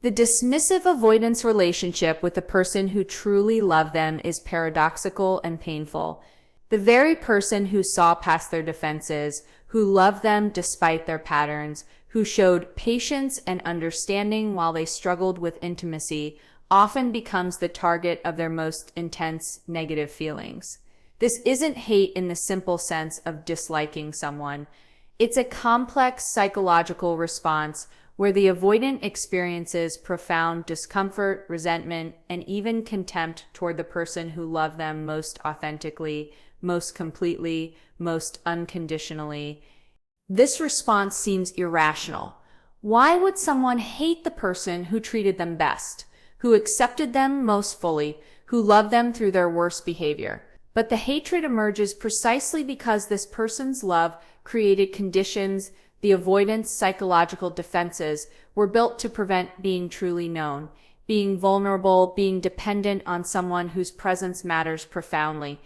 The dismissive avoidance relationship with the person who truly loved them is paradoxical and painful. The very person who saw past their defenses, who loved them despite their patterns, who showed patience and understanding while they struggled with intimacy, often becomes the target of their most intense negative feelings. This isn't hate in the simple sense of disliking someone. It's a complex psychological response where the avoidant experiences profound discomfort, resentment, and even contempt toward the person who loved them most authentically, most completely, most unconditionally. This response seems irrational. Why would someone hate the person who treated them best, who accepted them most fully, who loved them through their worst behavior? But the hatred emerges precisely because this person's love created conditions. The avoidance psychological defenses were built to prevent being truly known, being vulnerable, being dependent on someone whose presence matters profoundly.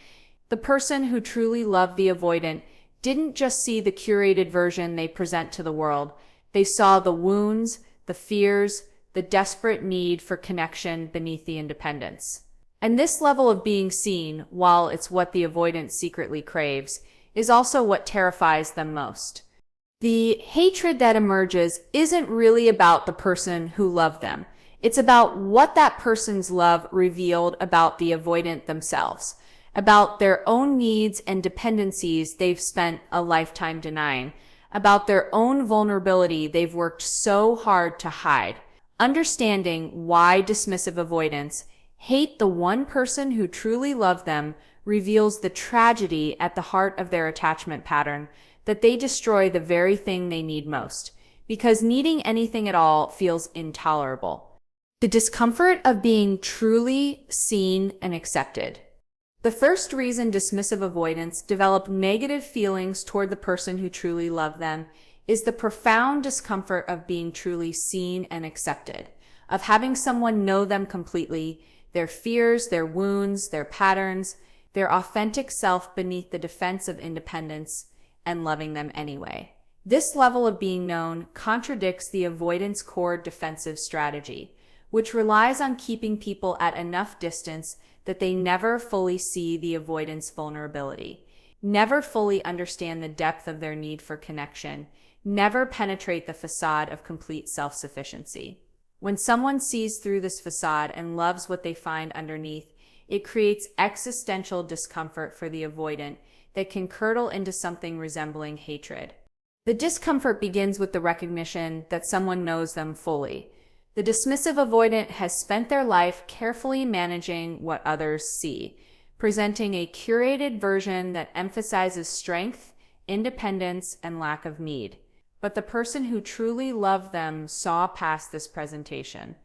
The person who truly loved the avoidant didn't just see the curated version they present to the world. They saw the wounds, the fears, the desperate need for connection beneath the independence. And this level of being seen, while it's what the avoidant secretly craves, is also what terrifies them most. The hatred that emerges isn't really about the person who loved them. It's about what that person's love revealed about the avoidant themselves, about their own needs and dependencies they've spent a lifetime denying, about their own vulnerability they've worked so hard to hide. Understanding why dismissive avoidants hate the one person who truly loved them reveals the tragedy at the heart of their attachment pattern, that they destroy the very thing they need most, because needing anything at all feels intolerable. The discomfort of being truly seen and accepted. The first reason dismissive avoidants develop negative feelings toward the person who truly loved them is the profound discomfort of being truly seen and accepted, of having someone know them completely, their fears, their wounds, their patterns, their authentic self beneath the defense of independence, and loving them anyway. This level of being known contradicts the avoidance core defensive strategy, which relies on keeping people at enough distance that they never fully see the avoidance vulnerability, never fully understand the depth of their need for connection, never penetrate the facade of complete self-sufficiency. When someone sees through this facade and loves what they find underneath, it creates existential discomfort for the avoidant that can curdle into something resembling hatred. The discomfort begins with the recognition that someone knows them fully. The dismissive avoidant has spent their life carefully managing what others see, presenting a curated version that emphasizes strength, independence, and lack of need. But the person who truly loved them saw past this presentation.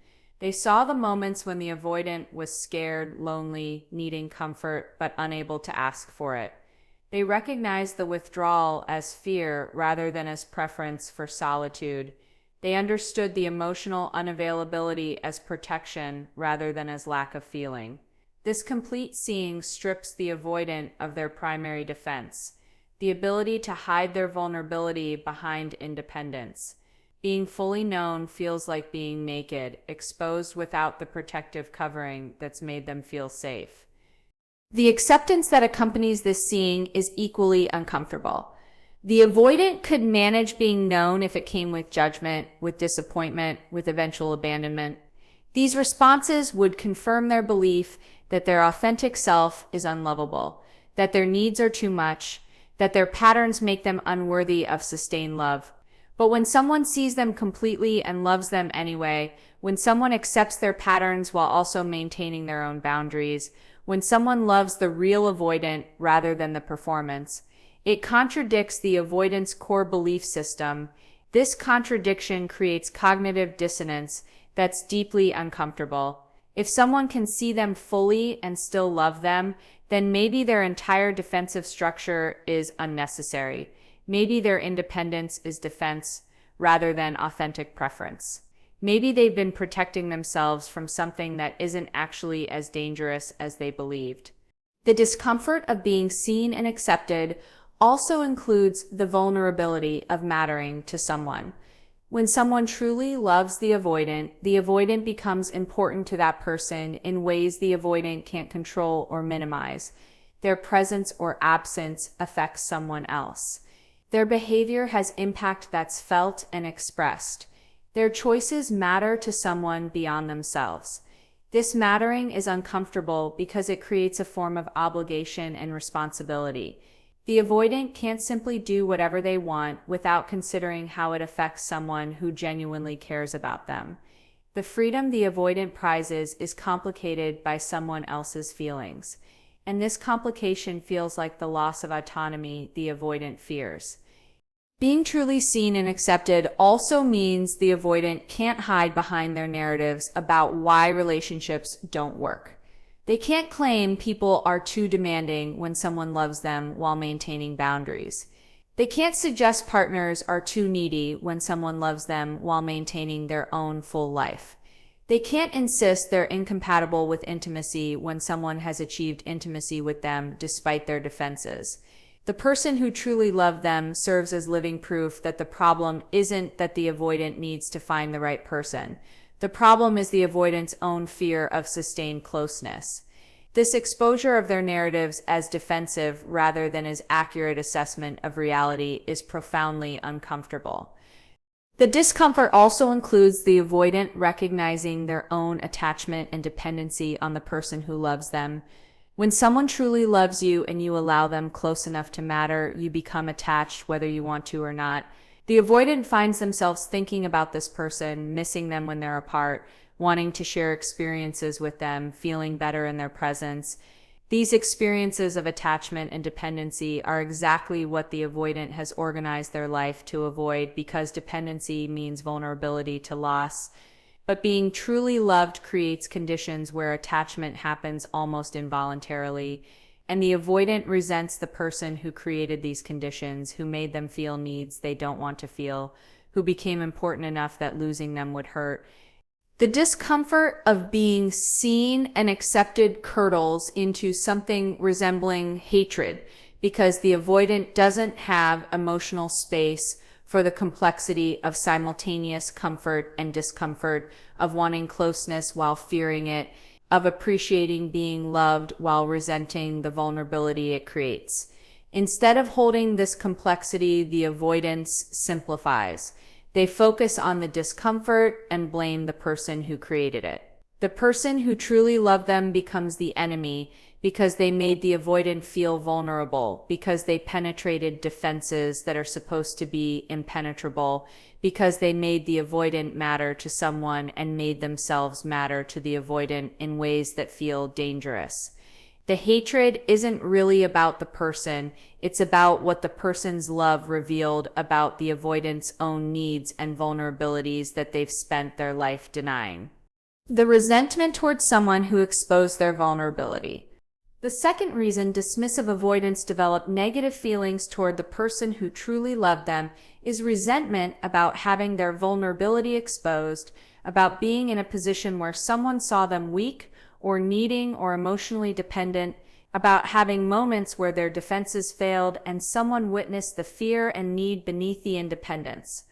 They saw the moments when the avoidant was scared, lonely, needing comfort, but unable to ask for it. They recognized the withdrawal as fear rather than as preference for solitude. They understood the emotional unavailability as protection rather than as lack of feeling. This complete seeing strips the avoidant of their primary defense, the ability to hide their vulnerability behind independence. Being fully known feels like being naked, exposed without the protective covering that's made them feel safe. The acceptance that accompanies this seeing is equally uncomfortable. The avoidant could manage being known if it came with judgment, with disappointment, with eventual abandonment. These responses would confirm their belief that their authentic self is unlovable, that their needs are too much, that their patterns make them unworthy of sustained love. But when someone sees them completely and loves them anyway, when someone accepts their patterns while also maintaining their own boundaries, when someone loves the real avoidant rather than the performance, it contradicts the avoidance core belief system. This contradiction creates cognitive dissonance that's deeply uncomfortable. If someone can see them fully and still love them, then maybe their entire defensive structure is unnecessary. Maybe their independence is defense rather than authentic preference. Maybe they've been protecting themselves from something that isn't actually as dangerous as they believed. The discomfort of being seen and accepted also includes the vulnerability of mattering to someone. When someone truly loves the avoidant becomes important to that person in ways the avoidant can't control or minimize. Their presence or absence affects someone else. Their behavior has impact that's felt and expressed. Their choices matter to someone beyond themselves. This mattering is uncomfortable because it creates a form of obligation and responsibility. The avoidant can't simply do whatever they want without considering how it affects someone who genuinely cares about them. The freedom the avoidant prizes is complicated by someone else's feelings, and this complication feels like the loss of autonomy the avoidant fears. Being truly seen and accepted also means the avoidant can't hide behind their narratives about why relationships don't work. They can't claim people are too demanding when someone loves them while maintaining boundaries. They can't suggest partners are too needy when someone loves them while maintaining their own full life. They can't insist they're incompatible with intimacy when someone has achieved intimacy with them despite their defenses. The person who truly loved them serves as living proof that the problem isn't that the avoidant needs to find the right person. The problem is the avoidant's own fear of sustained closeness. This exposure of their narratives as defensive rather than as accurate assessment of reality is profoundly uncomfortable. The discomfort also includes the avoidant recognizing their own attachment and dependency on the person who loves them. When someone truly loves you and you allow them close enough to matter, you become attached whether you want to or not. The avoidant finds themselves thinking about this person, missing them when they're apart, wanting to share experiences with them, feeling better in their presence. These experiences of attachment and dependency are exactly what the avoidant has organized their life to avoid because dependency means vulnerability to loss. But being truly loved creates conditions where attachment happens almost involuntarily, and the avoidant resents the person who created these conditions, who made them feel needs they don't want to feel, who became important enough that losing them would hurt. The discomfort of being seen and accepted curdles into something resembling hatred because the avoidant doesn't have emotional space for the complexity of simultaneous comfort and discomfort, of wanting closeness while fearing it, of appreciating being loved while resenting the vulnerability it creates. Instead of holding this complexity, the avoidance simplifies. They focus on the discomfort and blame the person who created it. The person who truly loved them becomes the enemy because they made the avoidant feel vulnerable, because they penetrated defenses that are supposed to be impenetrable, because they made the avoidant matter to someone and made themselves matter to the avoidant in ways that feel dangerous. The hatred isn't really about the person, it's about what the person's love revealed about the avoidant's own needs and vulnerabilities that they've spent their life denying. The resentment towards someone who exposed their vulnerability. The second reason dismissive avoidants develop negative feelings toward the person who truly loved them is resentment about having their vulnerability exposed, about being in a position where someone saw them weak or needing or emotionally dependent, about having moments where their defenses failed and someone witnessed the fear and need beneath the independence.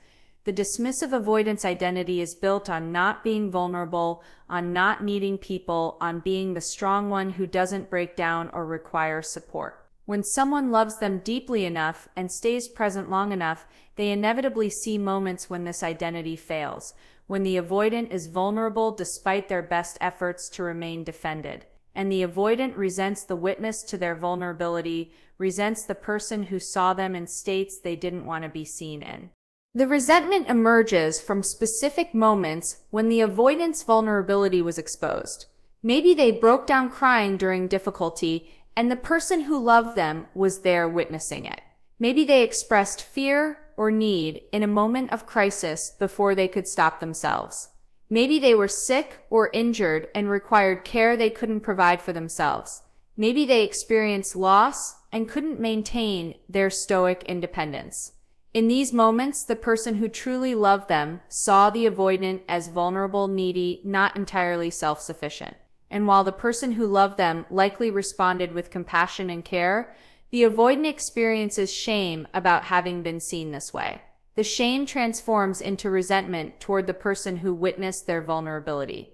The dismissive avoidance identity is built on not being vulnerable, on not needing people, on being the strong one who doesn't break down or require support. When someone loves them deeply enough and stays present long enough, they inevitably see moments when this identity fails, when the avoidant is vulnerable despite their best efforts to remain defended. And the avoidant resents the witness to their vulnerability, resents the person who saw them in states they didn't want to be seen in. The resentment emerges from specific moments when the avoidant's vulnerability was exposed. Maybe they broke down crying during difficulty, and the person who loved them was there witnessing it. Maybe they expressed fear or need in a moment of crisis before they could stop themselves. Maybe they were sick or injured and required care they couldn't provide for themselves. Maybe they experienced loss and couldn't maintain their stoic independence. In these moments, the person who truly loved them saw the avoidant as vulnerable, needy, not entirely self-sufficient. And while the person who loved them likely responded with compassion and care, the avoidant experiences shame about having been seen this way. The shame transforms into resentment toward the person who witnessed their vulnerability.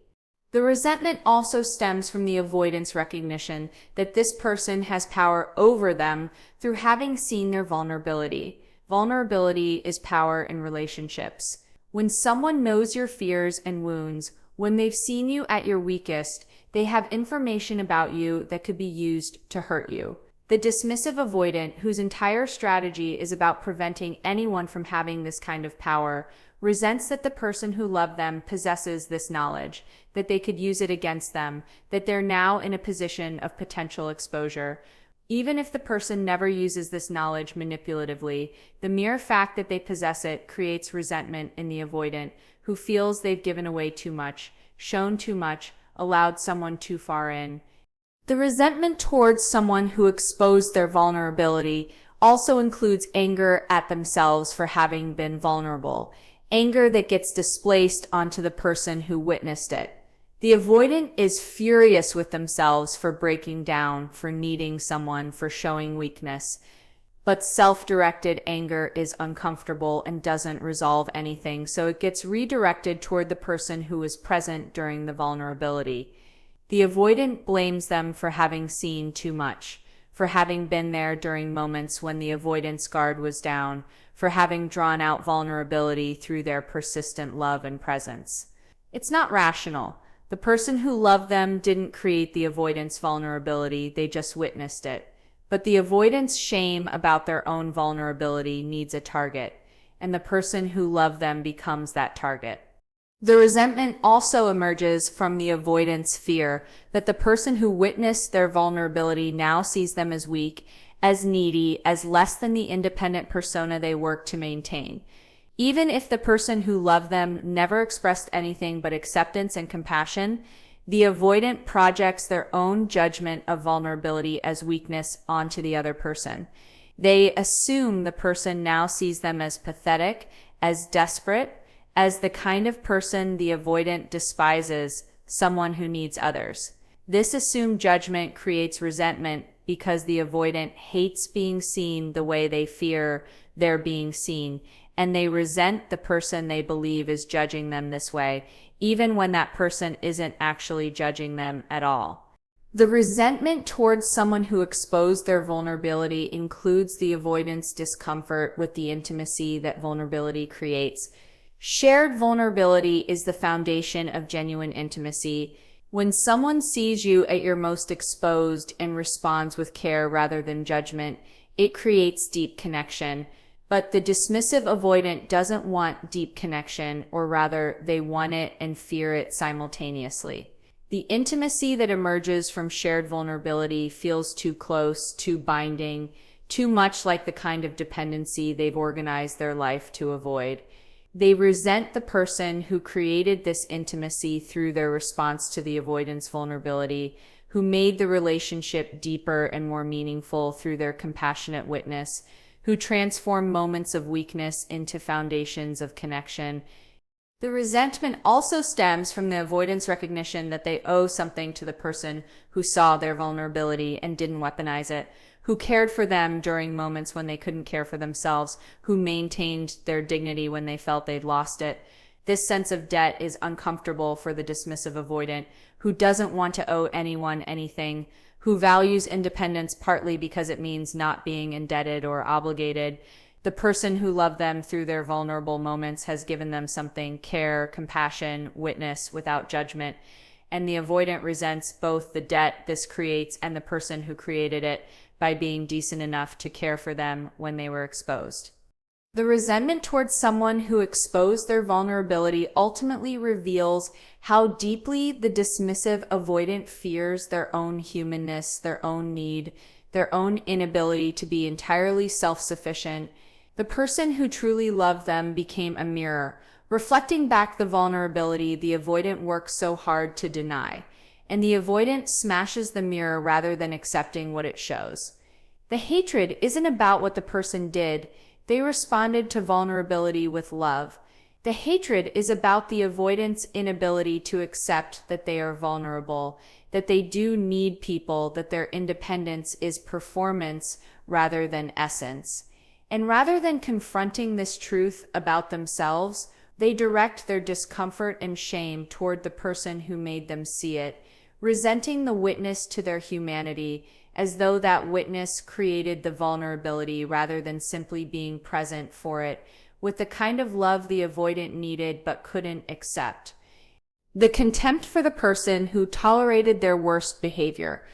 The resentment also stems from the avoidance recognition that this person has power over them through having seen their vulnerability. Vulnerability is power in relationships. When someone knows your fears and wounds, when they've seen you at your weakest, they have information about you that could be used to hurt you. The dismissive avoidant, whose entire strategy is about preventing anyone from having this kind of power, resents that the person who loved them possesses this knowledge, that they could use it against them, that they're now in a position of potential exposure. Even if the person never uses this knowledge manipulatively, the mere fact that they possess it creates resentment in the avoidant, who feels they've given away too much, shown too much, allowed someone too far in. The resentment towards someone who exposed their vulnerability also includes anger at themselves for having been vulnerable, anger that gets displaced onto the person who witnessed it. The avoidant is furious with themselves for breaking down, for needing someone, for showing weakness. But self-directed anger is uncomfortable and doesn't resolve anything, so it gets redirected toward the person who was present during the vulnerability. The avoidant blames them for having seen too much, for having been there during moments when the avoidance guard was down, for having drawn out vulnerability through their persistent love and presence. It's not rational. The person who loved them didn't create the avoidance vulnerability, they just witnessed it. But the avoidance shame about their own vulnerability needs a target, and the person who loved them becomes that target. The resentment also emerges from the avoidance fear that the person who witnessed their vulnerability now sees them as weak, as needy, as less than the independent persona they work to maintain. Even if the person who loved them never expressed anything but acceptance and compassion, the avoidant projects their own judgment of vulnerability as weakness onto the other person. They assume the person now sees them as pathetic, as desperate, as the kind of person the avoidant despises, someone who needs others. This assumed judgment creates resentment because the avoidant hates being seen the way they fear they're being seen, and they resent the person they believe is judging them this way, even when that person isn't actually judging them at all. The resentment towards someone who exposed their vulnerability includes the avoidance discomfort with the intimacy that vulnerability creates. Shared vulnerability is the foundation of genuine intimacy. When someone sees you at your most exposed and responds with care rather than judgment, it creates deep connection. But the dismissive avoidant doesn't want deep connection, or rather, they want it and fear it simultaneously. The intimacy that emerges from shared vulnerability feels too close, too binding, too much like the kind of dependency they've organized their life to avoid. They resent the person who created this intimacy through their response to the avoidance vulnerability, who made the relationship deeper and more meaningful through their compassionate witness, who transformed moments of weakness into foundations of connection. The resentment also stems from the avoidance recognition that they owe something to the person who saw their vulnerability and didn't weaponize it, who cared for them during moments when they couldn't care for themselves, who maintained their dignity when they felt they'd lost it. This sense of debt is uncomfortable for the dismissive avoidant, who doesn't want to owe anyone anything, who values independence partly because it means not being indebted or obligated. The person who loved them through their vulnerable moments has given them something: care, compassion, witness, without judgment. And the avoidant resents both the debt this creates and the person who created it by being decent enough to care for them when they were exposed. The resentment towards someone who exposed their vulnerability ultimately reveals how deeply the dismissive avoidant fears their own humanness, their own need, their own inability to be entirely self-sufficient. The person who truly loved them became a mirror, reflecting back the vulnerability the avoidant works so hard to deny, and the avoidant smashes the mirror rather than accepting what it shows. The hatred isn't about what the person did. They responded to vulnerability with love. The hatred is about the avoidant's inability to accept that they are vulnerable, that they do need people, that their independence is performance rather than essence. And rather than confronting this truth about themselves, they direct their discomfort and shame toward the person who made them see it, resenting the witness to their humanity, as though that witness created the vulnerability rather than simply being present for it, with the kind of love the avoidant needed but couldn't accept. The contempt for the person who tolerated their worst behavior.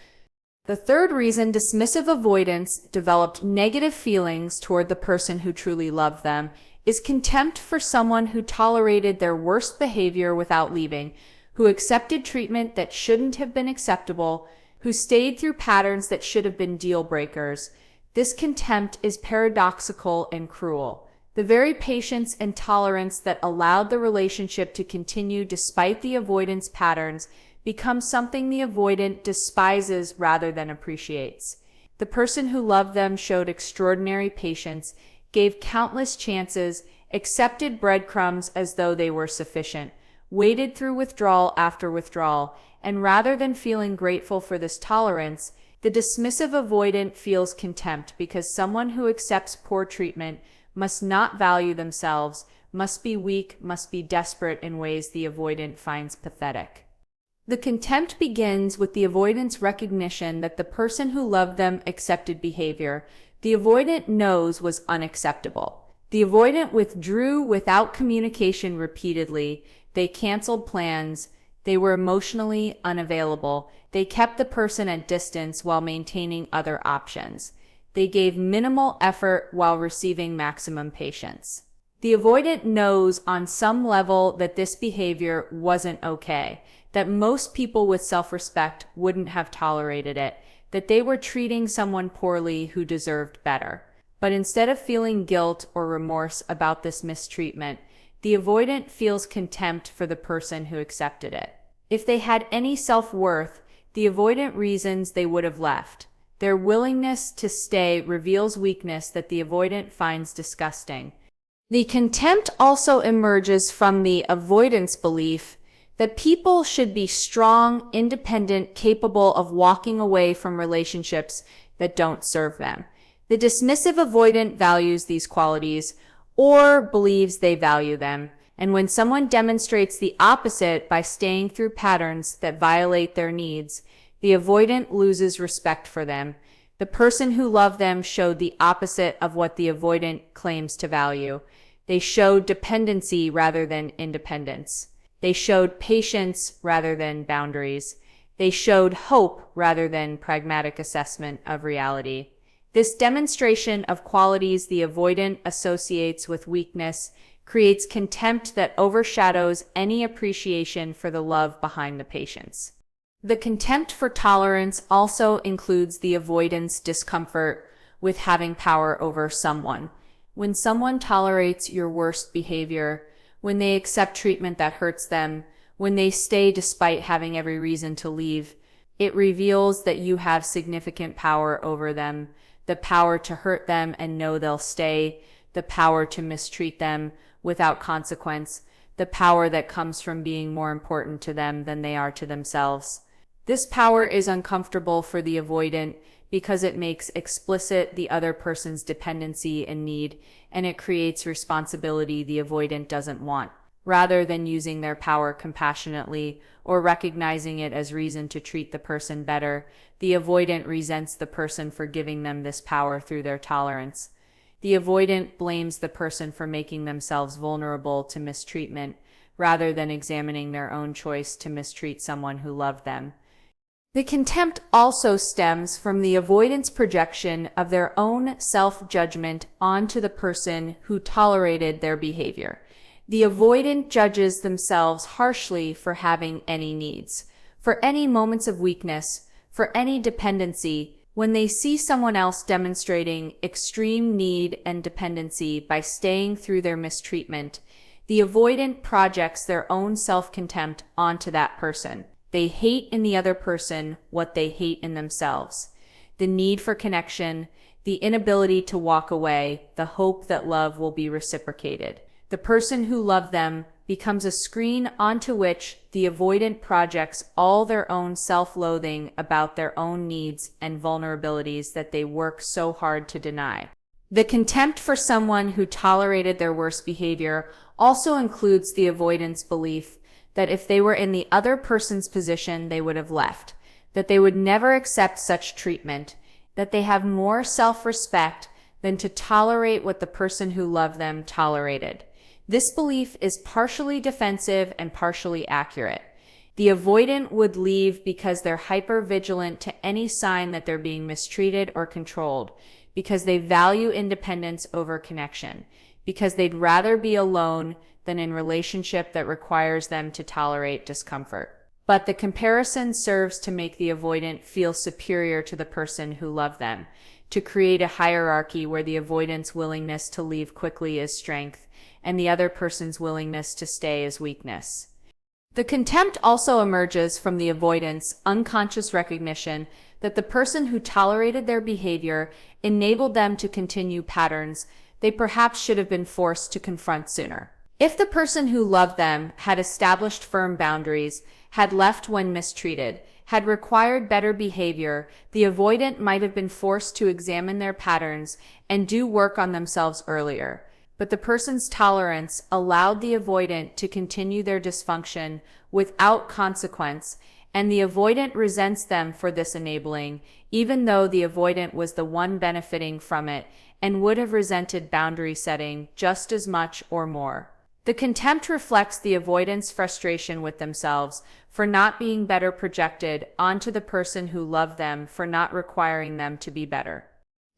The third reason dismissive avoidance developed negative feelings toward the person who truly loved them is contempt for someone who tolerated their worst behavior without leaving, who accepted treatment that shouldn't have been acceptable, who stayed through patterns that should have been deal breakers. This contempt is paradoxical and cruel. The very patience and tolerance that allowed the relationship to continue despite the avoidance patterns becomes something the avoidant despises rather than appreciates. The person who loved them showed extraordinary patience, gave countless chances, accepted breadcrumbs as though they were sufficient, waded through withdrawal after withdrawal, and rather than feeling grateful for this tolerance, the dismissive avoidant feels contempt because someone who accepts poor treatment must not value themselves, must be weak, must be desperate in ways the avoidant finds pathetic. The contempt begins with the avoidant's recognition that the person who loved them accepted behavior the avoidant knows was unacceptable. The avoidant withdrew without communication repeatedly. They canceled plans. They were emotionally unavailable. They kept the person at distance while maintaining other options. They gave minimal effort while receiving maximum patience. The avoidant knows on some level that this behavior wasn't okay, that most people with self-respect wouldn't have tolerated it, that they were treating someone poorly who deserved better. But instead of feeling guilt or remorse about this mistreatment, the avoidant feels contempt for the person who accepted it. If they had any self-worth, the avoidant reasons they would have left. Their willingness to stay reveals weakness that the avoidant finds disgusting. The contempt also emerges from the avoidance belief that people should be strong, independent, capable of walking away from relationships that don't serve them. The dismissive avoidant values these qualities or believes they value them, and when someone demonstrates the opposite by staying through patterns that violate their needs, the avoidant loses respect for them. The person who loved them showed the opposite of what the avoidant claims to value. They showed dependency rather than independence. They showed patience rather than boundaries. They showed hope rather than pragmatic assessment of reality. This demonstration of qualities the avoidant associates with weakness creates contempt that overshadows any appreciation for the love behind the patience. The contempt for tolerance also includes the avoidant's discomfort with having power over someone. When someone tolerates your worst behavior, when they accept treatment that hurts them, when they stay despite having every reason to leave, it reveals that you have significant power over them, the power to hurt them and know they'll stay, the power to mistreat them without consequence, the power that comes from being more important to them than they are to themselves. This power is uncomfortable for the avoidant because it makes explicit the other person's dependency and need, and it creates responsibility the avoidant doesn't want. Rather than using their power compassionately or recognizing it as reason to treat the person better, the avoidant resents the person for giving them this power through their tolerance. The avoidant blames the person for making themselves vulnerable to mistreatment, rather than examining their own choice to mistreat someone who loved them. The contempt also stems from the avoidant's projection of their own self-judgment onto the person who tolerated their behavior. The avoidant judges themselves harshly for having any needs, for any moments of weakness, for any dependency. When they see someone else demonstrating extreme need and dependency by staying through their mistreatment, the avoidant projects their own self-contempt onto that person. They hate in the other person what they hate in themselves. The need for connection, the inability to walk away, the hope that love will be reciprocated. The person who loved them becomes a screen onto which the avoidant projects all their own self-loathing about their own needs and vulnerabilities that they work so hard to deny. The contempt for someone who tolerated their worst behavior also includes the avoidance belief that if they were in the other person's position, they would have left, that they would never accept such treatment, that they have more self-respect than to tolerate what the person who loved them tolerated. This belief is partially defensive and partially accurate. The avoidant would leave because they're hyper-vigilant to any sign that they're being mistreated or controlled, because they value independence over connection, because they'd rather be alone than in relationship that requires them to tolerate discomfort. But the comparison serves to make the avoidant feel superior to the person who loved them, to create a hierarchy where the avoidant's willingness to leave quickly is strength, and the other person's willingness to stay is weakness. The contempt also emerges from the avoidant's unconscious recognition that the person who tolerated their behavior enabled them to continue patterns they perhaps should have been forced to confront sooner. If the person who loved them had established firm boundaries, had left when mistreated, had required better behavior, the avoidant might have been forced to examine their patterns and do work on themselves earlier. But the person's tolerance allowed the avoidant to continue their dysfunction without consequence, and the avoidant resents them for this enabling, even though the avoidant was the one benefiting from it and would have resented boundary setting just as much or more. The contempt reflects the avoidant's frustration with themselves for not being better projected onto the person who loved them for not requiring them to be better.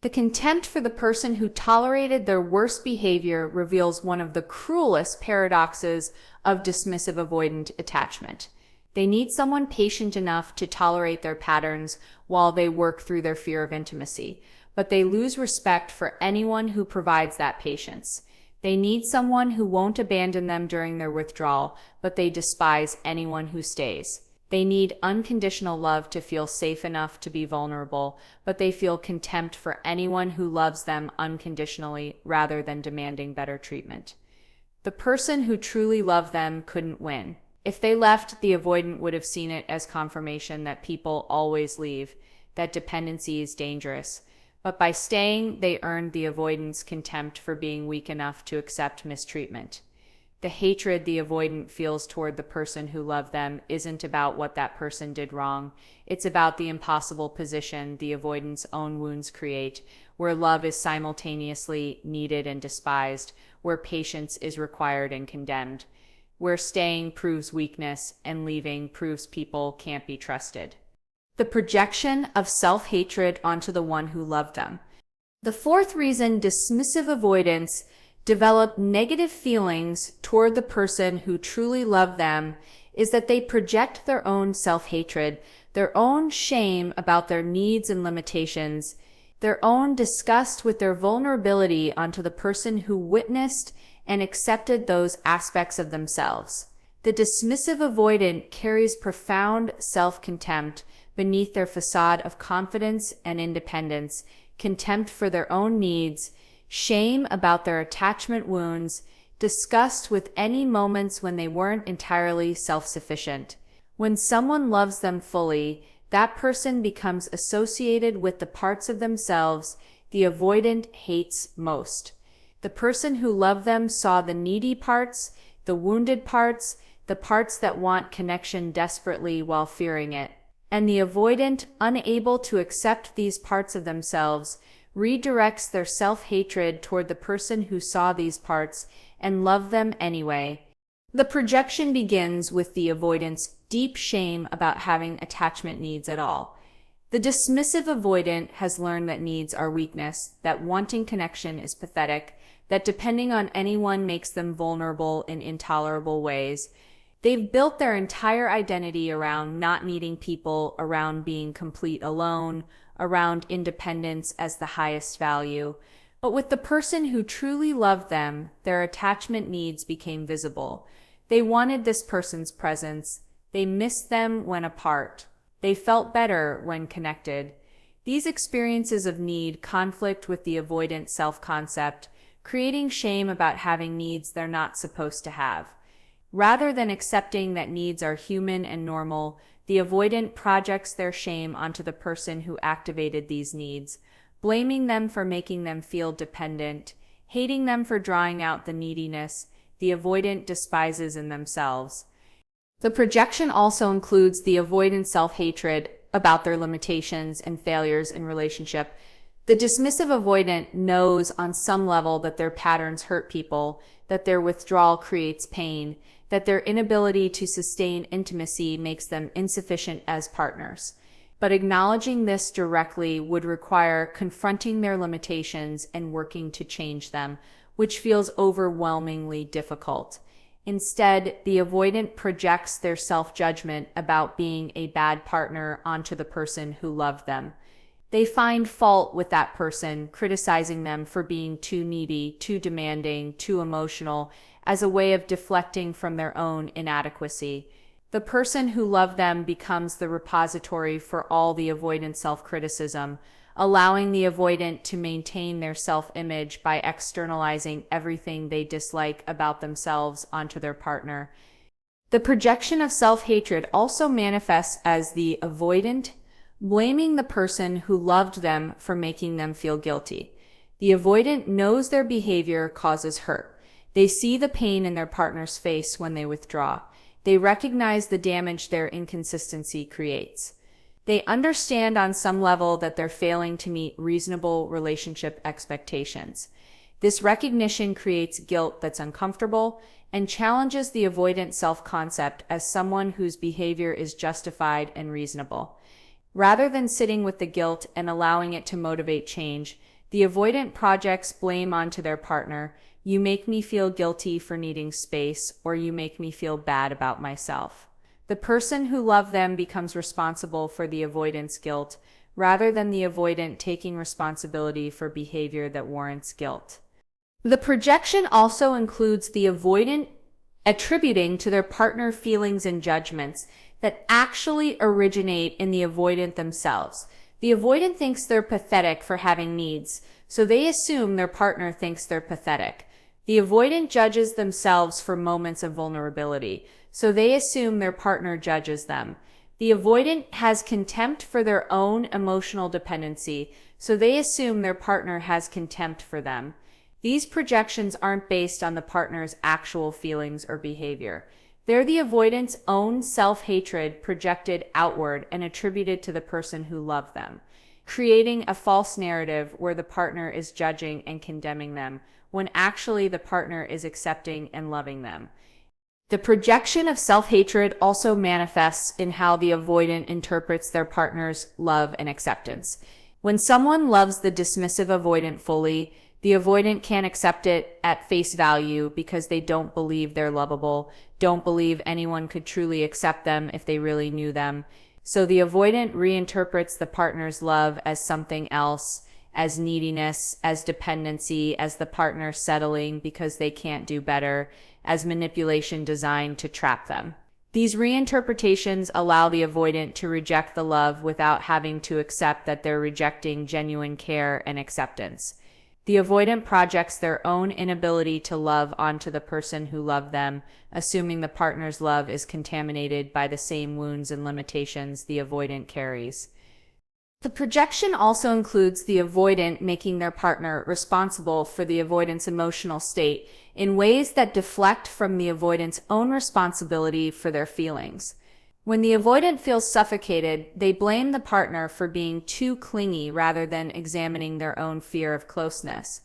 The contempt for the person who tolerated their worst behavior reveals one of the cruelest paradoxes of dismissive avoidant attachment. They need someone patient enough to tolerate their patterns while they work through their fear of intimacy, but they lose respect for anyone who provides that patience. They need someone who won't abandon them during their withdrawal, but they despise anyone who stays. They need unconditional love to feel safe enough to be vulnerable, but they feel contempt for anyone who loves them unconditionally rather than demanding better treatment. The person who truly loved them couldn't win. If they left, the avoidant would have seen it as confirmation that people always leave, that dependency is dangerous. But by staying, they earned the avoidant's contempt for being weak enough to accept mistreatment. The hatred the avoidant feels toward the person who loved them isn't about what that person did wrong. It's about the impossible position the avoidant's own wounds create, where love is simultaneously needed and despised, where patience is required and condemned, where staying proves weakness and leaving proves people can't be trusted. The projection of self-hatred onto the one who loved them. The fourth reason dismissive avoidants develop negative feelings toward the person who truly loved them is that they project their own self-hatred, their own shame about their needs and limitations, their own disgust with their vulnerability onto the person who witnessed and accepted those aspects of themselves. The dismissive avoidant carries profound self-contempt beneath their facade of confidence and independence, contempt for their own needs, shame about their attachment wounds, disgust with any moments when they weren't entirely self-sufficient. When someone loves them fully, that person becomes associated with the parts of themselves the avoidant hates most. The person who loved them saw the needy parts, the wounded parts, the parts that want connection desperately while fearing it. And the avoidant, unable to accept these parts of themselves, redirects their self-hatred toward the person who saw these parts and loved them anyway. The projection begins with the avoidant's deep shame about having attachment needs at all. The dismissive avoidant has learned that needs are weakness, that wanting connection is pathetic, that depending on anyone makes them vulnerable in intolerable ways. They've built their entire identity around not needing people, around being complete alone, around independence as the highest value. But with the person who truly loved them, their attachment needs became visible. They wanted this person's presence. They missed them when apart. They felt better when connected. These experiences of need conflict with the avoidant self-concept, creating shame about having needs they're not supposed to have. Rather than accepting that needs are human and normal, the avoidant projects their shame onto the person who activated these needs, blaming them for making them feel dependent, hating them for drawing out the neediness the avoidant despises in themselves. The projection also includes the avoidant self-hatred about their limitations and failures in relationship. The dismissive avoidant knows on some level that their patterns hurt people, that their withdrawal creates pain, that their inability to sustain intimacy makes them insufficient as partners. But acknowledging this directly would require confronting their limitations and working to change them, which feels overwhelmingly difficult. Instead, the avoidant projects their self-judgment about being a bad partner onto the person who loved them. They find fault with that person, criticizing them for being too needy, too demanding, too emotional, as a way of deflecting from their own inadequacy. The person who loved them becomes the repository for all the avoidant self-criticism, allowing the avoidant to maintain their self-image by externalizing everything they dislike about themselves onto their partner. The projection of self-hatred also manifests as the avoidant blaming the person who loved them for making them feel guilty. The avoidant knows their behavior causes hurt. They see the pain in their partner's face when they withdraw. They recognize the damage their inconsistency creates. They understand on some level that they're failing to meet reasonable relationship expectations. This recognition creates guilt that's uncomfortable and challenges the avoidant self-concept as someone whose behavior is justified and reasonable. Rather than sitting with the guilt and allowing it to motivate change, the avoidant projects blame onto their partner. You make me feel guilty for needing space, or you make me feel bad about myself. The person who loved them becomes responsible for the avoidant's guilt, rather than the avoidant taking responsibility for behavior that warrants guilt. The projection also includes the avoidant attributing to their partner feelings and judgments that actually originate in the avoidant themselves. The avoidant thinks they're pathetic for having needs, so they assume their partner thinks they're pathetic. The avoidant judges themselves for moments of vulnerability, so they assume their partner judges them. The avoidant has contempt for their own emotional dependency, so they assume their partner has contempt for them. These projections aren't based on the partner's actual feelings or behavior. They're the avoidant's own self-hatred projected outward and attributed to the person who loved them, creating a false narrative where the partner is judging and condemning them, when actually the partner is accepting and loving them. The projection of self-hatred also manifests in how the avoidant interprets their partner's love and acceptance. When someone loves the dismissive avoidant fully, the avoidant can't accept it at face value because they don't believe they're lovable, don't believe anyone could truly accept them if they really knew them. So the avoidant reinterprets the partner's love as something else, as neediness, as dependency, as the partner settling because they can't do better, as manipulation designed to trap them. These reinterpretations allow the avoidant to reject the love without having to accept that they're rejecting genuine care and acceptance. The avoidant projects their own inability to love onto the person who loved them, assuming the partner's love is contaminated by the same wounds and limitations the avoidant carries. The projection also includes the avoidant making their partner responsible for the avoidant's emotional state in ways that deflect from the avoidant's own responsibility for their feelings. When the avoidant feels suffocated, they blame the partner for being too clingy rather than examining their own fear of closeness.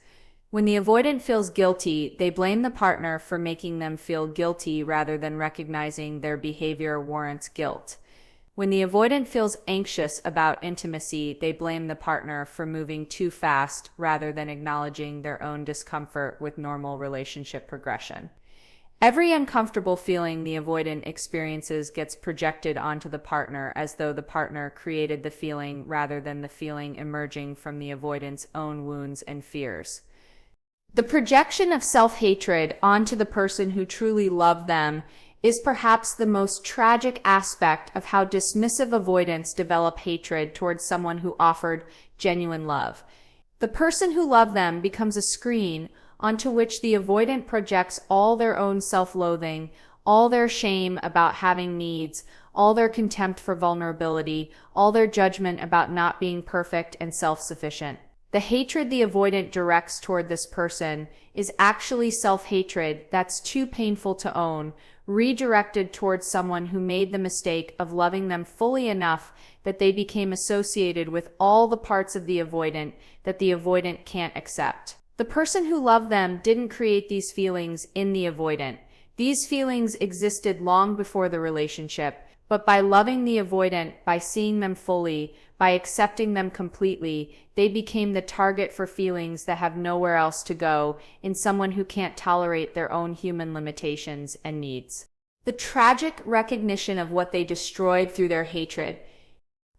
When the avoidant feels guilty, they blame the partner for making them feel guilty rather than recognizing their behavior warrants guilt. When the avoidant feels anxious about intimacy, they blame the partner for moving too fast rather than acknowledging their own discomfort with normal relationship progression. Every uncomfortable feeling the avoidant experiences gets projected onto the partner as though the partner created the feeling rather than the feeling emerging from the avoidant's own wounds and fears. The projection of self-hatred onto the person who truly loved them is perhaps the most tragic aspect of how dismissive avoidants develop hatred towards someone who offered genuine love. The person who loved them becomes a screen onto which the avoidant projects all their own self-loathing, all their shame about having needs, all their contempt for vulnerability, all their judgment about not being perfect and self-sufficient. The hatred the avoidant directs toward this person is actually self-hatred that's too painful to own, redirected towards someone who made the mistake of loving them fully enough that they became associated with all the parts of the avoidant that the avoidant can't accept. The person who loved them didn't create these feelings in the avoidant. These feelings existed long before the relationship, but by loving the avoidant, by seeing them fully, by accepting them completely, they became the target for feelings that have nowhere else to go in someone who can't tolerate their own human limitations and needs. The tragic recognition of what they destroyed through their hatred.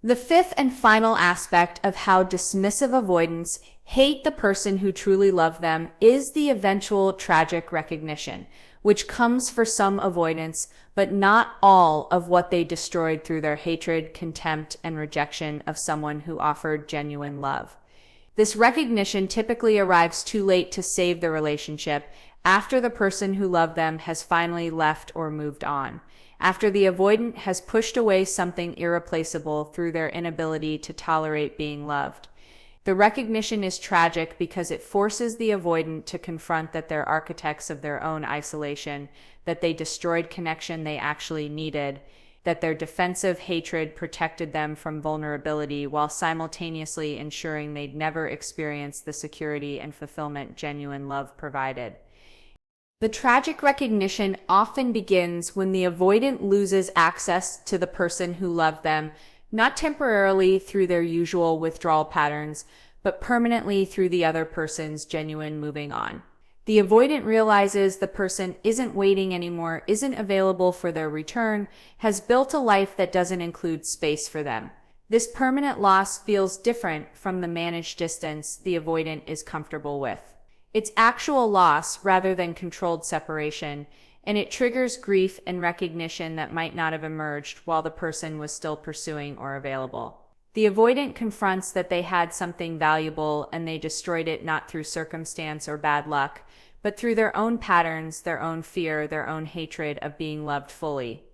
The fifth and final aspect of how dismissive avoidants hate the person who truly loved them is the eventual tragic recognition, which comes for some avoidants, but not all, of what they destroyed through their hatred, contempt, and rejection of someone who offered genuine love. This recognition typically arrives too late to save the relationship, after the person who loved them has finally left or moved on, after the avoidant has pushed away something irreplaceable through their inability to tolerate being loved. The recognition is tragic because it forces the avoidant to confront that they're architects of their own isolation, that they destroyed connection they actually needed, that their defensive hatred protected them from vulnerability while simultaneously ensuring they'd never experience the security and fulfillment genuine love provided. The tragic recognition often begins when the avoidant loses access to the person who loved them, not temporarily through their usual withdrawal patterns, but permanently through the other person's genuine moving on. The avoidant realizes the person isn't waiting anymore, isn't available for their return, has built a life that doesn't include space for them. This permanent loss feels different from the managed distance the avoidant is comfortable with. It's actual loss rather than controlled separation, and it triggers grief and recognition that might not have emerged while the person was still pursuing or available. The avoidant confronts that they had something valuable and they destroyed it not through circumstance or bad luck, but through their own patterns, their own fear, their own hatred of being loved fully.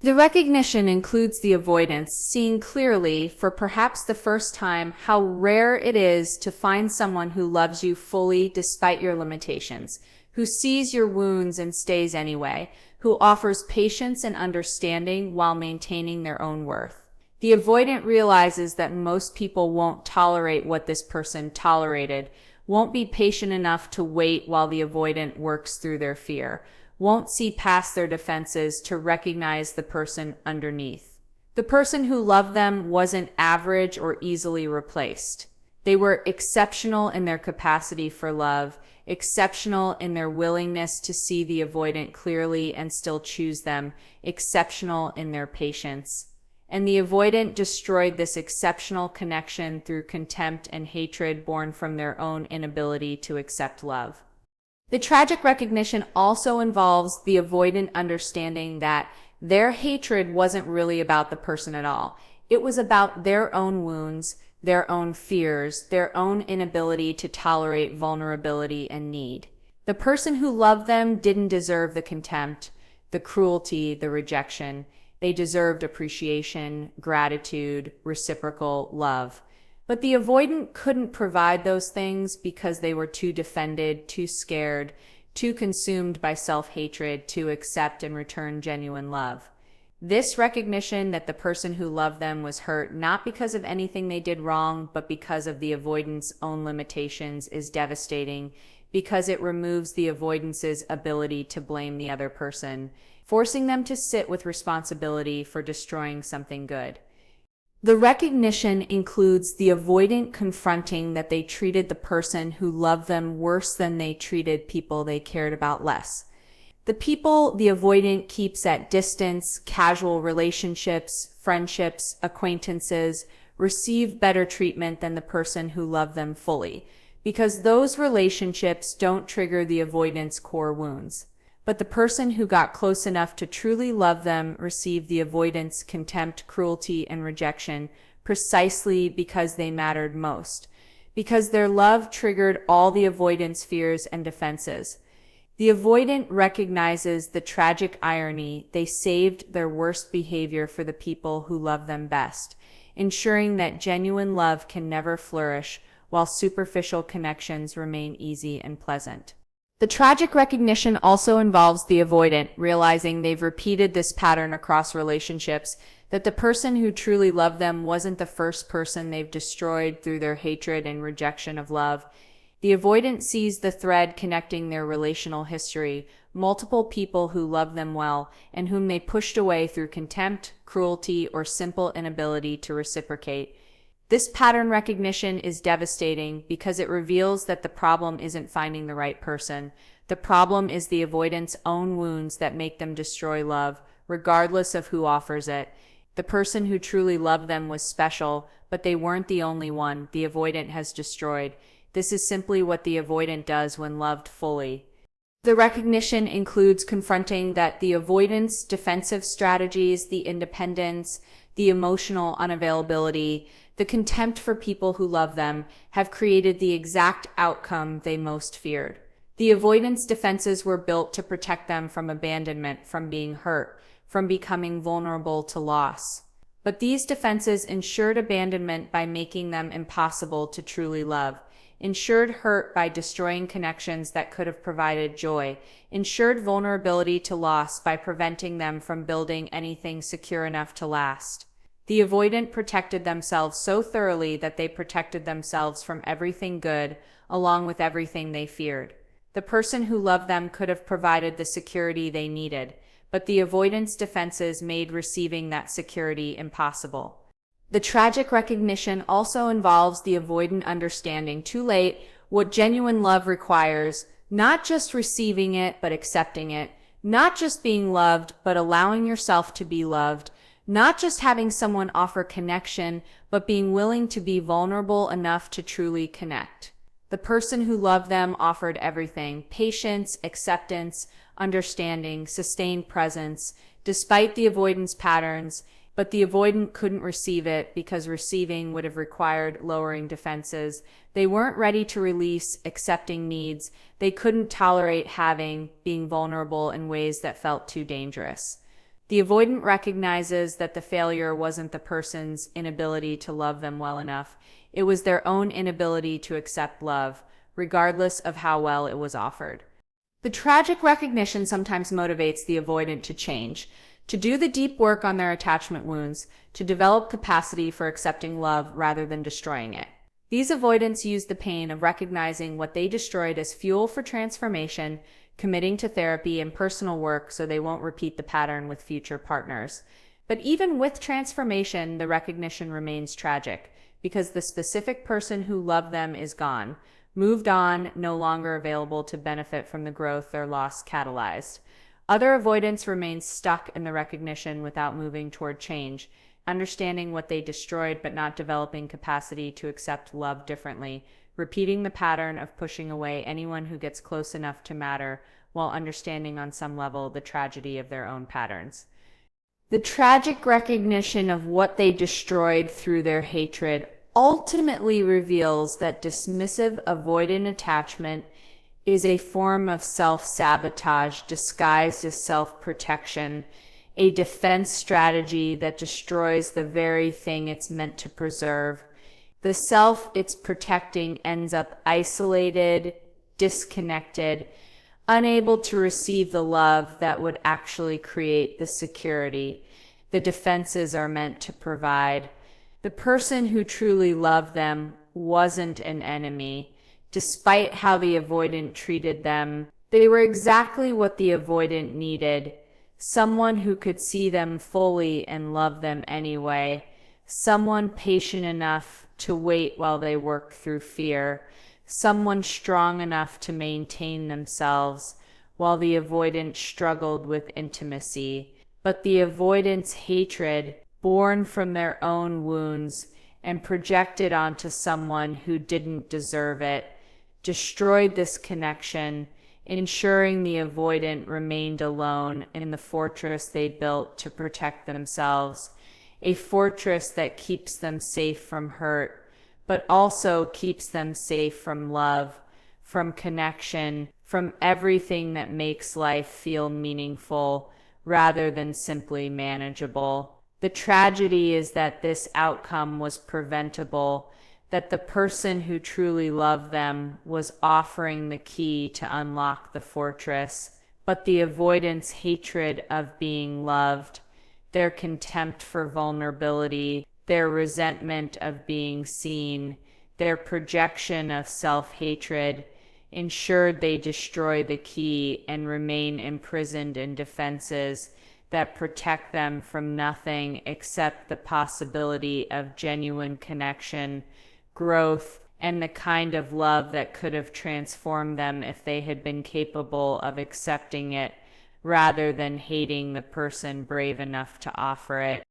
The recognition includes the avoidance seeing clearly, for perhaps the first time, how rare it is to find someone who loves you fully despite your limitations, who sees your wounds and stays anyway, who offers patience and understanding while maintaining their own worth. The avoidant realizes that most people won't tolerate what this person tolerated, won't be patient enough to wait while the avoidant works through their fear, won't see past their defenses to recognize the person underneath. The person who loved them wasn't average or easily replaced. They were exceptional in their capacity for love, exceptional in their willingness to see the avoidant clearly and still choose them, exceptional in their patience. And the avoidant destroyed this exceptional connection through contempt and hatred born from their own inability to accept love. The tragic recognition also involves the avoidant understanding that their hatred wasn't really about the person at all. It was about their own wounds, their own fears, their own inability to tolerate vulnerability and need. The person who loved them didn't deserve the contempt, the cruelty, the rejection. They deserved appreciation, gratitude, reciprocal love. But the avoidant couldn't provide those things because they were too defended, too scared, too consumed by self-hatred to accept and return genuine love. This recognition that the person who loved them was hurt not because of anything they did wrong, but because of the avoidant's own limitations is devastating, because it removes the avoidance's ability to blame the other person, forcing them to sit with responsibility for destroying something good. The recognition includes the avoidant confronting that they treated the person who loved them worse than they treated people they cared about less. The people the avoidant keeps at distance, casual relationships, friendships, acquaintances, receive better treatment than the person who loved them fully, because those relationships don't trigger the avoidant's core wounds. But the person who got close enough to truly love them received the avoidance, contempt, cruelty, and rejection precisely because they mattered most, because their love triggered all the avoidance fears and defenses. The avoidant recognizes the tragic irony. They saved their worst behavior for the people who love them best, ensuring that genuine love can never flourish while superficial connections remain easy and pleasant. The tragic recognition also involves the avoidant realizing they've repeated this pattern across relationships, that the person who truly loved them wasn't the first person they've destroyed through their hatred and rejection of love. The avoidant sees the thread connecting their relational history, multiple people who loved them well and whom they pushed away through contempt, cruelty, or simple inability to reciprocate. This pattern recognition is devastating because it reveals that the problem isn't finding the right person. The problem is the avoidant's own wounds that make them destroy love, regardless of who offers it. The person who truly loved them was special, but they weren't the only one the avoidant has destroyed. This is simply what the avoidant does when loved fully. The recognition includes confronting that the avoidance defensive strategies, the independence, the emotional unavailability, the contempt for people who love them, have created the exact outcome they most feared. The avoidance defenses were built to protect them from abandonment, from being hurt, from becoming vulnerable to loss. But these defenses ensured abandonment by making them impossible to truly love, ensured hurt by destroying connections that could have provided joy, ensured vulnerability to loss by preventing them from building anything secure enough to last. The avoidant protected themselves so thoroughly that they protected themselves from everything good, along with everything they feared. The person who loved them could have provided the security they needed, but the avoidance defenses made receiving that security impossible. The tragic recognition also involves the avoidant understanding too late what genuine love requires, not just receiving it, but accepting it, not just being loved, but allowing yourself to be loved, not just having someone offer connection, but being willing to be vulnerable enough to truly connect. The person who loved them offered everything: patience, acceptance, understanding, sustained presence, despite the avoidance patterns, but the avoidant couldn't receive it because receiving would have required lowering defenses. They weren't ready to release accepting needs. They couldn't tolerate being vulnerable in ways that felt too dangerous. The avoidant recognizes that the failure wasn't the person's inability to love them well enough. It was their own inability to accept love, regardless of how well it was offered. The tragic recognition sometimes motivates the avoidant to change, to do the deep work on their attachment wounds, to develop capacity for accepting love rather than destroying it. These avoidants use the pain of recognizing what they destroyed as fuel for transformation, committing to therapy and personal work so they won't repeat the pattern with future partners. But even with transformation, the recognition remains tragic, because the specific person who loved them is gone, moved on, no longer available to benefit from the growth their loss catalyzed. Other avoidants remain stuck in the recognition without moving toward change, understanding what they destroyed but not developing capacity to accept love differently, repeating the pattern of pushing away anyone who gets close enough to matter, while understanding on some level the tragedy of their own patterns. The tragic recognition of what they destroyed through their hatred ultimately reveals that dismissive avoidant attachment is a form of self-sabotage disguised as self-protection, a defense strategy that destroys the very thing it's meant to preserve. The self it's protecting ends up isolated, disconnected, unable to receive the love that would actually create the security the defenses are meant to provide. The person who truly loved them wasn't an enemy. Despite how the avoidant treated them, they were exactly what the avoidant needed: someone who could see them fully and love them anyway, someone patient enough to wait while they worked through fear, someone strong enough to maintain themselves while the avoidant struggled with intimacy. But the avoidant's hatred, born from their own wounds and projected onto someone who didn't deserve it, destroyed this connection, ensuring the avoidant remained alone in the fortress they built to protect themselves, a fortress that keeps them safe from hurt, but also keeps them safe from love, from connection, from everything that makes life feel meaningful rather than simply manageable. The tragedy is that this outcome was preventable, that the person who truly loved them was offering the key to unlock the fortress, but the avoidance hatred of being loved, their contempt for vulnerability, their resentment of being seen, their projection of self-hatred, ensured they destroy the key and remain imprisoned in defenses that protect them from nothing except the possibility of genuine connection, growth, and the kind of love that could have transformed them if they had been capable of accepting it rather than hating the person brave enough to offer it.